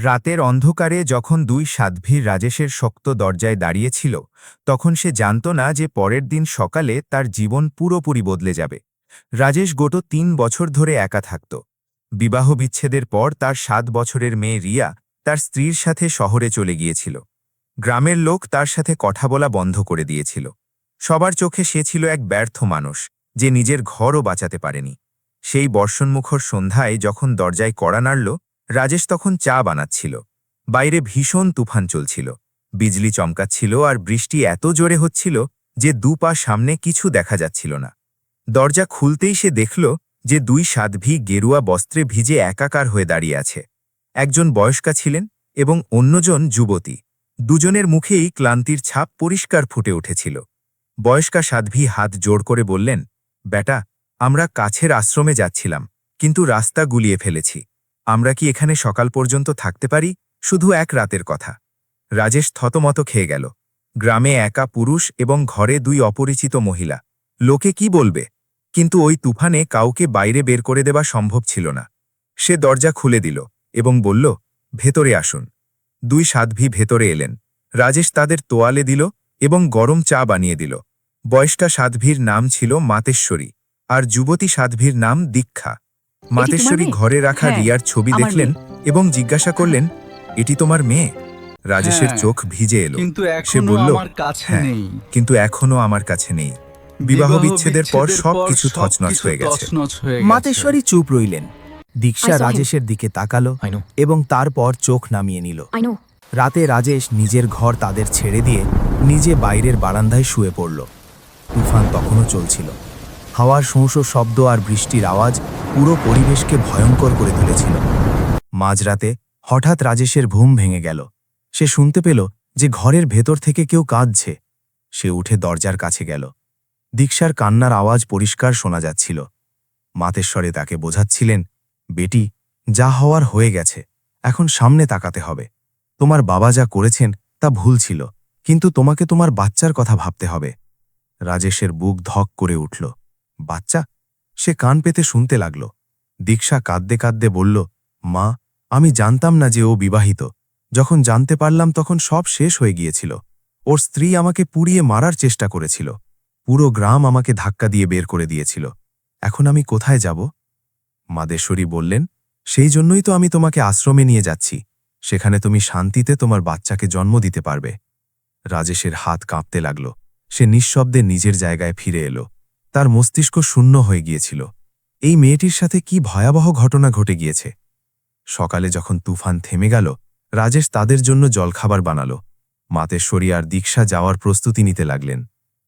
রাতের অন্ধকারে যখন দুই সাধ্বীর রাজেশের শক্ত দরজায় দাঁড়িয়েছিল, তখন সে জানত না যে পরের দিন সকালে তার জীবন পুরোপুরি বদলে যাবে। রাজেশ গত ৩ বছর ধরে একা থাকত। বিবাহ বিচ্ছেদের পর তার ৭ বছরের মেয়ে রিয়া তার স্ত্রীর সাথে শহরে চলে গিয়েছিল। গ্রামের লোক তার সাথে কথা বলা বন্ধ করে দিয়েছিল। সবার চোখে সে ছিল এক ব্যর্থ মানুষ, যে নিজের ঘরও বাঁচাতে পারেনি। সেই বর্ষণমুখর সন্ধ্যায় যখন দরজায় কড়া নাড়ল, রাজেশ তখন চা বানাচ্ছিল। বাইরে ভীষণ তুফান চলছিল, বিজলি চমকাচ্ছিল আর বৃষ্টি এত জোরে হচ্ছিল যে ২ পা সামনে কিছু দেখা যাচ্ছিল না। দরজা খুলতেই সে দেখল যে দুই সাধ্বী গেরুয়া বস্ত্রে ভিজে একাকার হয়ে দাঁড়িয়ে আছে। একজন বয়স্কা ছিলেন এবং অন্যজন যুবতী। দুজনের মুখেই ক্লান্তির ছাপ পরিষ্কার ফুটে উঠেছিল। বয়স্কা সাধ্বী হাত জোড় করে বললেন, বেটা, আমরা কাছের আশ্রমে যাচ্ছিলাম, কিন্তু রাস্তা গুলিয়ে ফেলেছি। আমরা কি এখানে সকাল পর্যন্ত থাকতে পারি? শুধু এক রাতের কথা। রাজেশ থতমত খেয়ে গেল। গ্রামে একা পুরুষ এবং ঘরে ২ অপরিচিত মহিলা। লোকে কি বলবে? কিন্তু ওই তুফানে কাউকে বাইরে বের করে দেওয়া সম্ভব ছিল না। সে দরজা খুলে দিল এবং বলল, ভেতরে আসুন। ২ সাধ্বী ভেতরে এলেন। রাজেশ তাদের তোয়ালে দিল এবং গরম চা বানিয়ে দিল। বয়স্কা সাধ্বীর নাম ছিল মাতেশ্বরী, আর যুবতী সাধ্বীর নাম দীক্ষা। মাতেশ্বরী ঘরে রাখা রিয়ার ছবি দেখলেন এবং জিজ্ঞাসা করলেন, এটি তোমার মেয়ে? রাজেশের চোখ ভিজে এলো। সে বলল, হ্যাঁ, কিন্তু এখনও আমার কাছে নেই। বিবাহ বিচ্ছেদের পর সবকিছু তছনছ হয়ে গেছে। মাতেশ্বরী চুপ রইলেন। দীক্ষা রাজেশের দিকে তাকালো এবং তারপর চোখ নামিয়ে নিল। রাতে রাজেশ নিজের ঘর তাদের ছেড়ে দিয়ে নিজে বাইরের বারান্দায় শুয়ে পড়ল। তুফান তখনও চলছিল। হাওয়ার শোঁসো শব্দ আর বৃষ্টির আওয়াজ পুরো পরিবেশকে ভয়ঙ্কর করে তুলেছিল। মাঝরাতে হঠাৎ রাজেশের ঘুম ভেঙে গেল। সে শুনতে পেল যে ঘরের ভেতর থেকে কেউ কাঁদছে। সে উঠে দরজার কাছে গেল। দীক্ষার কান্নার আওয়াজ পরিষ্কার শোনা যাচ্ছিল। মাতেশ্বরে তাকে বোঝাচ্ছিলেন, বেটি, যা হওয়ার হয়ে গেছে, এখন সামনে তাকাতে হবে। তোমার বাবা যা করেছেন তা ভুল ছিল, কিন্তু তোমাকে তোমার বাচ্চার কথা ভাবতে হবে। রাজেশের বুক ধক করে উঠল। বাচ্চা? সে কান পেতে শুনতে লাগল। দীক্ষা কাঁদতে কাঁদতে বলল, মা, আমি জানতাম না যে ও বিবাহিত। যখন জানতে পারলাম তখন সব শেষ হয়ে গিয়েছিল। ওর স্ত্রী আমাকে পুড়িয়ে মারার চেষ্টা করেছিল। পুরো গ্রাম আমাকে ধাক্কা দিয়ে বের করে দিয়েছিল। এখন আমি কোথায় যাব? মাদেশ্বরী বললেন, সেই জন্যই তো আমি তোমাকে আশ্রমে নিয়ে যাচ্ছি। সেখানে তুমি শান্তিতে তোমার বাচ্চাকে জন্ম দিতে পারবে। রাজেশের হাত কাঁপতে লাগল। সে নিঃশব্দে নিজের জায়গায় ফিরে এলো। তার মস্তিষ্ক শূন্য হয়ে গিয়েছিল। এই মেয়েটির সাথে কি ভয়াবহ ঘটনা ঘটে গিয়েছে। সকালে যখন তুফান থেমে গেল, রাজেশ তাদের জন্য জলখাবার বানালো। মাতেশ্বরী আর দীক্ষা যাওয়ার প্রস্তুতি নিতে লাগলেন।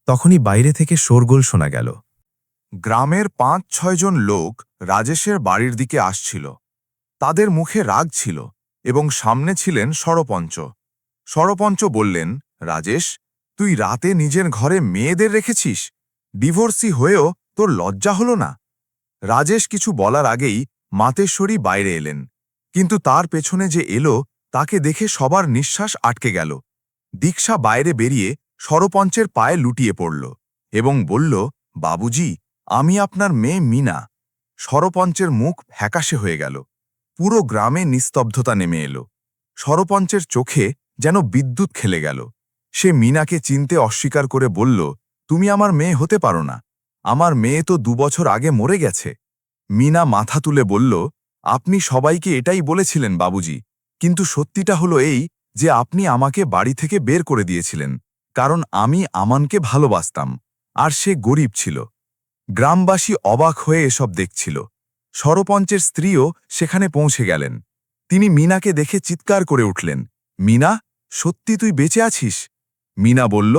তখনই বাইরে থেকে শোরগোল শোনা গেল। গ্রামের ৫-৬ জন লোক রাজেশের বাড়ির দিকে আসছিল। তাদের মুখে রাগ ছিল এবং সামনে ছিলেন সরপঞ্চ। সরপঞ্চ বললেন, রাজেশ, তুই রাতে নিজের ঘরে মেয়েদের রেখেছিস? ডিভোর্সি হয়েও তোর লজ্জা হলো না? রাজেশ কিছু বলার আগেই মাতেশ্বরী বাইরে এলেন, কিন্তু তার পেছনে যে এলো তাকে দেখে সবার নিঃশ্বাস আটকে গেল। দীক্ষা বাইরে বেরিয়ে সরপঞ্চের পায়ে লুটিয়ে পড়ল এবং বলল, বাবুজি, আমি আপনার মেয়ে মিনা। সরপঞ্চের মুখ ফ্যাকাশে হয়ে গেল। পুরো গ্রামে নিস্তব্ধতা নেমে এলো। সরপঞ্চের চোখে যেন বিদ্যুৎ খেলে গেল। সে মিনাকে চিনতে অস্বীকার করে বলল, তুমি আমার মেয়ে হতে পারো না। আমার মেয়ে তো ২ বছর আগে মরে গেছে। মিনা মাথা তুলে বলল, আপনি সবাইকে এটাই বলেছিলেন বাবুজি, কিন্তু সত্যিটা হলো এই যে আপনি আমাকে বাড়ি থেকে বের করে দিয়েছিলেন, কারণ আমি আমানকে ভালোবাসতাম, আর সে গরিব ছিল। গ্রামবাসী অবাক হয়ে এসব দেখছিল। সরপঞ্চের স্ত্রীও সেখানে পৌঁছে গেলেন। তিনি মিনাকে দেখে চিৎকার করে উঠলেন, মিনা, সত্যি তুই বেঁচে আছিস? মিনা বলল,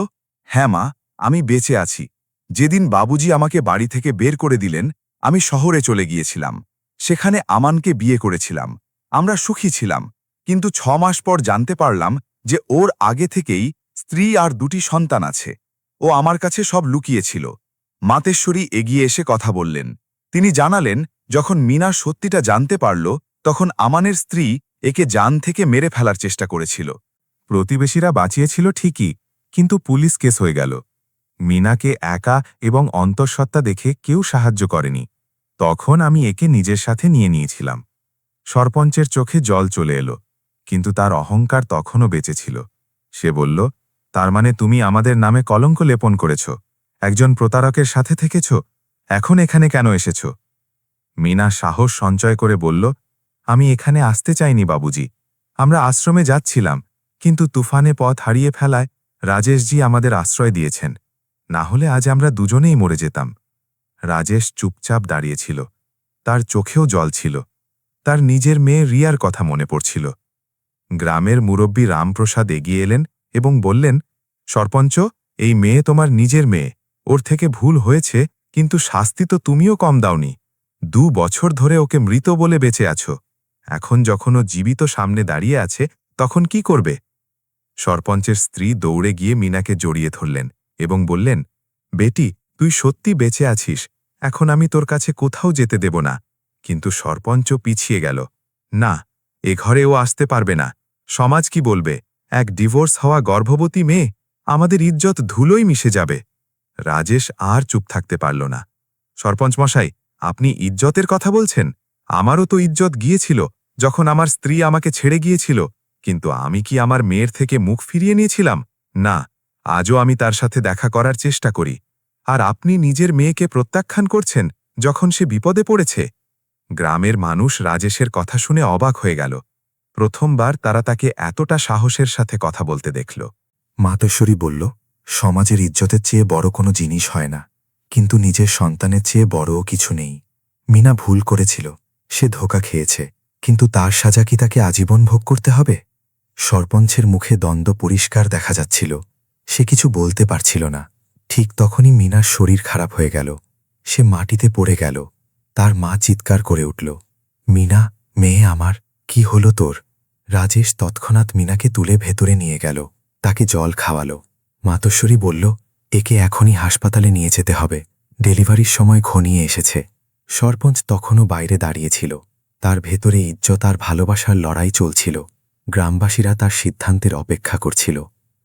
হ্যাঁ মা, আমি বেঁচে আছি। যেদিন বাবুজি আমাকে বাড়ি থেকে বের করে দিলেন, আমি শহরে চলে গিয়েছিলাম। সেখানে আমানকে বিয়ে করেছিলাম। আমরা সুখী ছিলাম, কিন্তু ৬ মাস পর জানতে পারলাম যে ওর আগে থেকেই স্ত্রী আর ২টি সন্তান আছে। ও আমার কাছে সব লুকিয়েছিল। মাতেশ্বরী এগিয়ে এসে কথা বললেন। তিনি জানালেন, যখন মিনা সত্যিটা জানতে পারল, তখন আমানের স্ত্রী একে জান থেকে মেরে ফেলার চেষ্টা করেছিল। প্রতিবেশীরা বাঁচিয়েছিল ঠিকই, কিন্তু পুলিশ কেস হয়ে গেল। মিনাকে একা এবং অন্তঃসত্ত্বা দেখে কেউ সাহায্য করেনি। তখন আমি একে নিজের সাথে নিয়ে নিয়েছিলাম। সরপঞ্চের চোখে জল চলে এলো। কিন্তু তার অহংকার তখনও বেঁচে ছিল। সে বলল, তার মানে তুমি আমাদের নামে কলঙ্ক লেপন করেছ, একজন প্রতারকের সাথে থেকেছ, এখন এখানে কেন এসেছ? মিনা সাহস সঞ্চয় করে বলল, আমি এখানে আসতে চাইনি বাবুজি। আমরা আশ্রমে যাচ্ছিলাম, কিন্তু তুফানে পথ হারিয়ে ফেলায় রাজেশজি আমাদের আশ্রয় দিয়েছেন, না হলে আজ আমরা দুজনেই মরে যেতাম। রাজেশ চুপচাপ দাঁড়িয়েছিল, তার চোখেও জল ছিল। তার নিজের মেয়ে রিয়ার কথা মনে পড়ছিল। গ্রামের মুরব্বী রামপ্রসাদ এগিয়ে এলেন এবং বললেন, সরপঞ্চ, এই মেয়ে তোমার নিজের মেয়ে, ওর থেকে ভুল হয়েছে, কিন্তু শাস্তি তো তুমিও কম দাওনি। 2 বছর ধরে ওকে মৃত বলে বেঁচে আছো, এখন যখন ও জীবিত সামনে দাঁড়িয়ে আছে তখন কি করবে? সরপঞ্চের স্ত্রী দৌড়ে গিয়ে মিনাকে জড়িয়ে ধরলেন এবং বললেন, বেটি, তুই সত্যি বেঁচে আছিস, এখন আমি তোর কাছে কোথাও যেতে দেব না। কিন্তু সরপঞ্চ পিছিয়ে গেল। না, এ ঘরে ও আসতে পারবে না। সমাজ কি বলবে? এক ডিভোর্স হওয়া গর্ভবতী মেয়ে, আমাদের ইজ্জত ধুলোই মিশে যাবে। রাজেশ আর চুপ থাকতে পারল না। সরপঞ্চ মশাই, আপনি ইজ্জতের কথা বলছেন? আমারও তো ইজ্জত গিয়েছিল যখন আমার স্ত্রী আমাকে ছেড়ে গিয়েছিল, কিন্তু আমি কি আমার মেয়ের থেকে মুখ ফিরিয়ে নিয়েছিলাম? না, আজও আমি তার সাথে দেখা করার চেষ্টা করি। আর আপনি নিজের মেয়েকে প্রত্যাখ্যান করছেন যখন সে বিপদে পড়েছে। গ্রামের মানুষ রাজেশের কথা শুনে অবাক হয়ে গেল। প্রথমবার তারা তাকে এতটা সাহসের সাথে কথা বলতে দেখল। মাতশ্বরী বলল, সমাজের ইজ্জতের চেয়ে বড় কোনো জিনিস হয় না, কিন্তু নিজের সন্তানের চেয়ে বড়ও কিছু নেই। মিনা ভুল করেছিল, সে ধোঁকা খেয়েছে, কিন্তু তার সাজা কি তাকে আজীবন ভোগ করতে হবে? সরপঞ্চের মুখে দ্বন্দ্ব পরিষ্কার দেখা যাচ্ছিল, সে কিছু বলতে পারছিল না। ঠিক তখনই মিনার শরীর খারাপ হয়ে গেল, সে মাটিতে পড়ে গেল। তার মা চিৎকার করে উঠল, মিনা, মেয়ে আমার, কি হলো তোর? রাজেশ তৎক্ষণাৎ মিনাকে তুলে ভেতরে নিয়ে গেল, তাকে জল খাওয়ালো। মাতশ্বরী বলল, একে এখনই হাসপাতালে নিয়ে যেতে হবে, ডেলিভারির সময় ঘনিয়ে এসেছে। সরপঞ্চ তখনও বাইরে দাঁড়িয়েছিল, তার ভেতরে ইজ্জত আর ভালোবাসার লড়াই চলছিল। গ্রামবাসীরা তার সিদ্ধান্তের অপেক্ষা করছিল।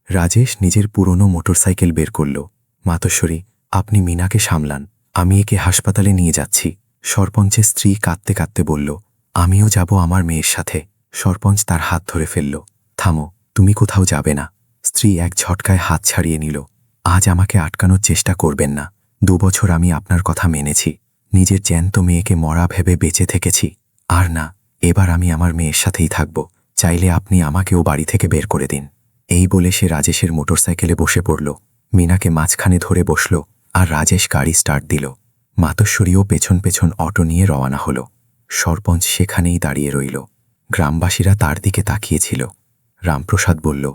রাজেশ নিজের পুরনো মোটরসাইকেল বের করল। মাতশ্বরী, আপনি মিনাকে সামলান, আমি একে হাসপাতালে নিয়ে যাচ্ছি। সরপঞ্চের স্ত্রী কাঁদতে কাঁদতে বলল, আমিও যাব আমার মেয়ের সাথে। সরপঞ্চ তার হাত ধরে ফেলল, থামো, তুমি কোথাও যাবে না। স্ত্রী এক ঝটকায় হাত ছাড়িয়ে নিল, আজ আমাকে আটকানোর চেষ্টা করবেন না। 2 বছর আমি আপনার কথা মেনেছি, নিজের জ্যান্ত মেয়েকে মরা ভেবে বেঁচে থেকেছি। আর না, এবার আমি আমার মেয়ের সাথেই থাকব, চাইলে আপনি আমাকেও বাড়ি থেকে বের করে দিন। এই বলে সে রাজেশের মোটরসাইকেলে বসে পড়ল। মিনাকে মাঝখানে ধরে বসল, আর রাজেশ গাড়ি স্টার্ট দিল। মাতশ্বরীও পেছন পেছন অটো নিয়ে রওনা হল। সরপঞ্চ সেখানেই দাঁড়িয়ে রইল। গ্রামবাসীরা তার দিকে তাকিয়েছিল। রামপ্রসাদ বলল,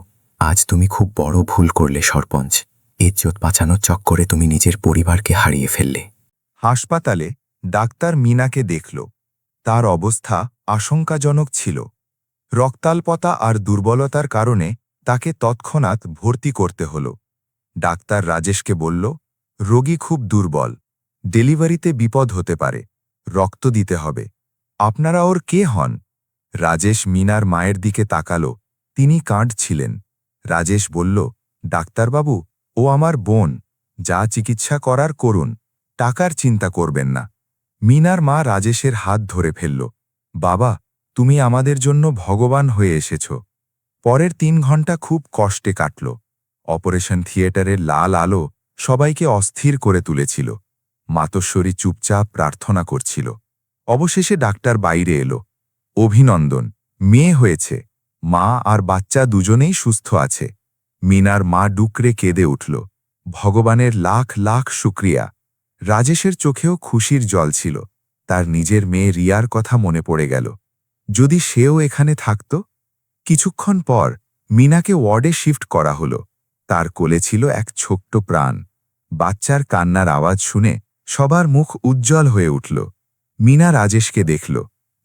আজ তুমি খুব বড় ভুল করলে সরপঞ্চ, ইজ্জত বাঁচানোর চক্করে তুমি নিজের পরিবারকে হারিয়ে ফেললে। হাসপাতালে ডাক্তার মিনাকে দেখল। তার অবস্থা আশঙ্কাজনক ছিল। রক্তাল্পতা আর দুর্বলতার কারণে তাকে তৎক্ষণাৎ ভর্তি করতে হল। ডাক্তার রাজেশকে বলল, রোগী খুব দুর্বল, ডেলিভারিতে বিপদ হতে পারে, রক্ত দিতে হবে। আপনারা ওর কে হন? রাজেশ মিনার মায়ের দিকে তাকালো, তিনি কাঁদছিলেন। রাজেশ বলল, ডাক্তারবাবু, ও আমার বোন, যা চিকিৎসা করার করুন, টাকার চিন্তা করবেন না। মিনার মা রাজেশের হাত ধরে ফেলল, বাবা, তুমি আমাদের জন্য ভগবান হয়ে এসেছ। পরের 3 ঘন্টা খুব কষ্টে কাটল। অপারেশন থিয়েটারের লাল আলো সবাইকে অস্থির করে তুলেছিল। মাতশ্বরী চুপচাপ প্রার্থনা করছিল। অবশেষে ডাক্তার বাইরে এলো। অভিনন্দন, মেয়ে হয়েছে, মা আর বাচ্চা দুজনেই সুস্থ আছে। মিনার মা ডুকরে কেঁদে উঠল, ভগবানের লাখ লাখ শুক্রিয়া। রাজেশের চোখেও খুশির জল ছিল। তার নিজের মেয়ে রিয়ার কথা মনে পড়ে গেল। যদি সেও এখানে থাকত। কিছুক্ষণ পর মিনাকে ওয়ার্ডে শিফট করা হলো। তার কোলে ছিল এক ছোট্ট প্রাণ। বাচ্চার কান্নার আওয়াজ শুনে সবার মুখ উজ্জ্বল হয়ে উঠল। মিনা রাজেশকে দেখল,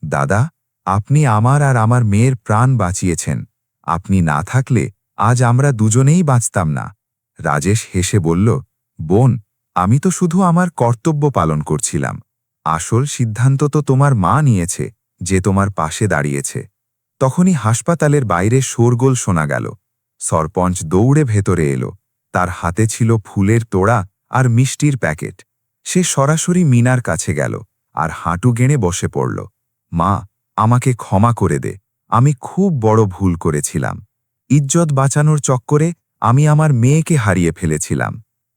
দাদা, আপনি আমার আর আমার মেয়ের প্রাণ বাঁচিয়েছেন। আপনি না থাকলে আজ আমরা দুজনেই বাঁচতাম না। রাজেশ হেসে বলল, বোন, আমি তো শুধু আমার কর্তব্য পালন করছিলাম। আসল সিদ্ধান্ত তো তোমার মা নিয়েছে, যে তোমার পাশে দাঁড়িয়েছে। তখনই হাসপাতালের বাইরে শোরগোল শোনা গেল। সরপঞ্চ দৌড়ে ভেতরে এলো। তার হাতে ছিল ফুলের তোড়া আর মিষ্টির প্যাকেট। সে সরাসরি মিনার কাছে গেল আর হাঁটু গেড়ে বসে পড়ল। মা, আমাকে ক্ষমা করে দে, আমি খুব বড় ভুল করেছিলাম। ইজ্জত বাঁচানোর চক্করে আমি আমার মেয়েকে হারিয়ে ফেলেছিলাম।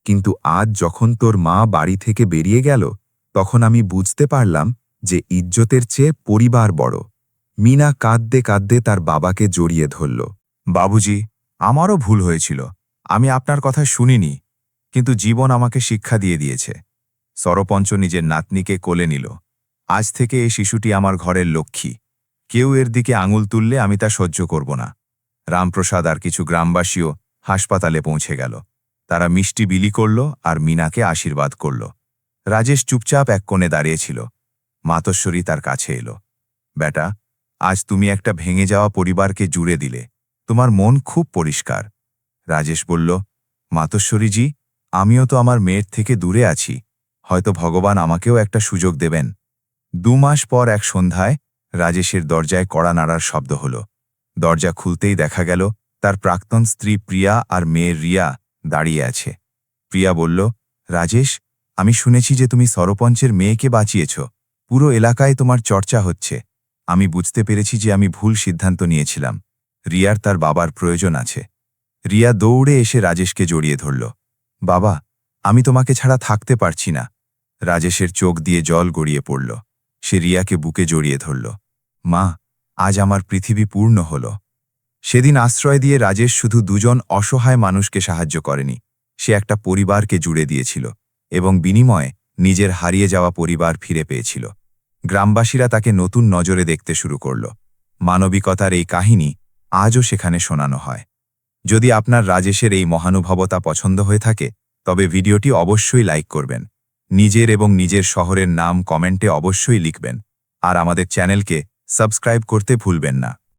কিন্তু আজ যখন তোর মা বাড়ি থেকে বেরিয়ে গেল, তখন আমি বুঝতে পারলাম যে ইজ্জতের চেয়ে পরিবার বড়। মিনা কাঁদতে কাঁদতে তার বাবাকে জড়িয়ে ধরল। বাবুজি, আমারও ভুল হয়েছিল। আমি আপনার কথা শুনিনি, কিন্তু জীবন আমাকে শিক্ষা দিয়ে দিয়েছে। সরপঞ্চ নিজের নাতনিকে কোলে নিল। আজ থেকে এই শিশুটি আমার ঘরের লক্ষ্মী। কেউ এর দিকে আঙুল তুললে আমি তা সহ্য করব না। রামপ্রসাদ আর কিছু গ্রামবাসীও হাসপাতালে পৌঁছে গেল। তারা মিষ্টি বিলি করল আর মিনাকে আশীর্বাদ করল। রাজেশ চুপচাপ এক কোণে দাঁড়িয়েছিল। মাতস্বরী তার কাছে এলো। বেটা, আজ তুমি একটা ভেঙে যাওয়া পরিবারকে জুড়ে দিলে। তোমার মন খুব পরিষ্কার। রাজেশ বলল, মাতস্বরীজি, আমিও তো আমার মেয়ের থেকে দূরে আছি। হয়তো ভগবান আমাকেও একটা সুযোগ দেবেন। 2 মাস পর এক সন্ধ্যায় রাজেশের দরজায় কড়া নাড়ার শব্দ হল। দরজা খুলতেই দেখা গেল তার প্রাক্তন স্ত্রী প্রিয়া আর মেয়ে রিয়া দাঁড়িয়ে আছে। প্রিয়া বলল, রাজেশ, আমি শুনেছি যে তুমি সরপঞ্চের মেয়েকে বাঁচিয়েছ। পুরো এলাকায় তোমার চর্চা হচ্ছে। আমি বুঝতে পেরেছি যে আমি ভুল সিদ্ধান্ত নিয়েছিলাম। রিয়ার তার বাবার প্রয়োজন আছে। রিয়া দৌড়ে এসে রাজেশকে জড়িয়ে ধরল। বাবা, আমি তোমাকে ছাড়া থাকতে পারছি না। রাজেশের চোখ দিয়ে জল গড়িয়ে পড়ল। সে রিয়াকে বুকে জড়িয়ে ধরল। মা, আজ আমার পৃথিবী পূর্ণ হল। সেদিন আশ্রয় দিয়ে রাজেশ শুধু 2জন অসহায় মানুষকে সাহায্য করেনি, সে একটা পরিবারকে জুড়ে দিয়েছিল এবং বিনিময়ে নিজের হারিয়ে যাওয়া পরিবার ফিরে পেয়েছিল। গ্রামবাসীরা তাকে নতুন নজরে দেখতে শুরু করল। মানবিকতার এই কাহিনী আজও সেখানে শোনানো হয়। যদি আপনার রাজেশের এই মহানুভবতা পছন্দ হয়ে থাকে, তবে ভিডিওটি অবশ্যই লাইক করবেন। নিজের এবং নিজের শহরের নাম কমেন্টে অবশ্যই লিখবেন। আর আমাদের চ্যানেলকে সাবস্ক্রাইব করতে ভুলবেন না।